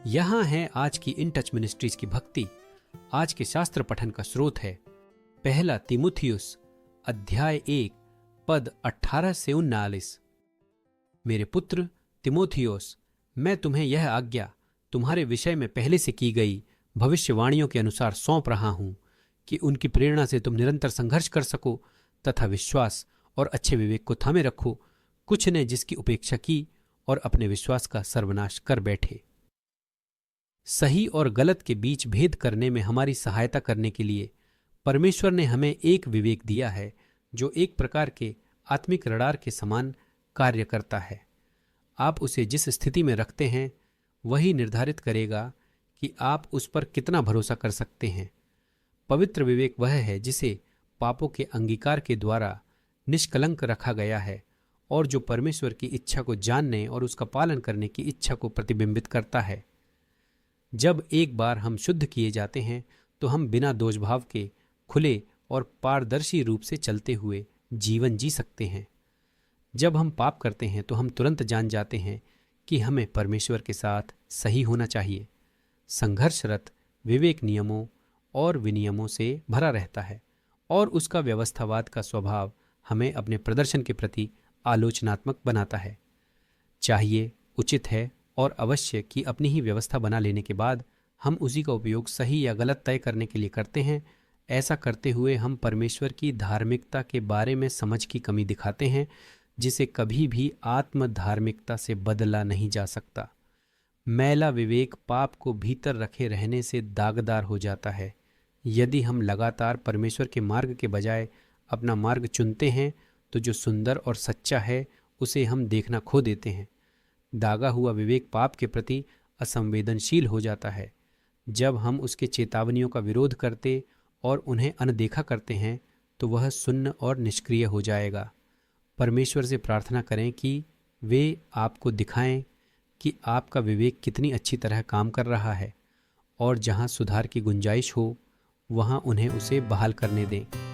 यहाँ है आज की इन टच मिनिस्ट्रीज की भक्ति। आज के शास्त्र पठन का स्रोत है पहला तीमुथियुस अध्याय 1 पद 18 से 19। मेरे पुत्र तीमुथियुस, मैं तुम्हें यह आज्ञा तुम्हारे विषय में पहले से की गई भविष्यवाणियों के अनुसार सौंप रहा हूं कि उनकी प्रेरणा से तुम निरंतर संघर्ष कर सको तथा विश्वास और अच्छे विवेक को थामे रखो। कुछ ने जिसकी उपेक्षा की और अपने विश्वास का सर्वनाश कर बैठे। सही और गलत के बीच भेद करने में हमारी सहायता करने के लिए परमेश्वर ने हमें एक विवेक दिया है जो एक प्रकार के आत्मिक रडार के समान कार्य करता है। आप उसे जिस स्थिति में रखते हैं वही निर्धारित करेगा कि आप उस पर कितना भरोसा कर सकते हैं। पवित्र विवेक वह है जिसे पापों के अंगीकार के द्वारा निष्कलंक रखा गया है और जो परमेश्वर की इच्छा को जानने और उसका पालन करने की इच्छा को प्रतिबिंबित करता है। जब एक बार हम शुद्ध किए जाते हैं तो हम बिना दोषभाव के खुले और पारदर्शी रूप से चलते हुए जीवन जी सकते हैं। जब हम पाप करते हैं तो हम तुरंत जान जाते हैं कि हमें परमेश्वर के साथ सही होना चाहिए। संघर्षरत विवेक नियमों और विनियमों से भरा रहता है और उसका व्यवस्थावाद का स्वभाव हमें अपने प्रदर्शन के प्रति आलोचनात्मक बनाता है। चाहिए, उचित है और अवश्य कि अपनी ही व्यवस्था बना लेने के बाद हम उसी का उपयोग सही या गलत तय करने के लिए करते हैं। ऐसा करते हुए हम परमेश्वर की धार्मिकता के बारे में समझ की कमी दिखाते हैं जिसे कभी भी आत्म धार्मिकता से बदला नहीं जा सकता। मैला विवेक पाप को भीतर रखे रहने से दागदार हो जाता है। यदि हम लगातार परमेश्वर के मार्ग के बजाय अपना मार्ग चुनते हैं तो जो सुंदर और सच्चा है उसे हम देखना खो देते हैं। दागा हुआ विवेक पाप के प्रति असंवेदनशील हो जाता है। जब हम उसके चेतावनियों का विरोध करते और उन्हें अनदेखा करते हैं तो वह सुन्न और निष्क्रिय हो जाएगा। परमेश्वर से प्रार्थना करें कि वे आपको दिखाएं कि आपका विवेक कितनी अच्छी तरह काम कर रहा है और जहां सुधार की गुंजाइश हो वहां उन्हें उसे बहाल करने दें।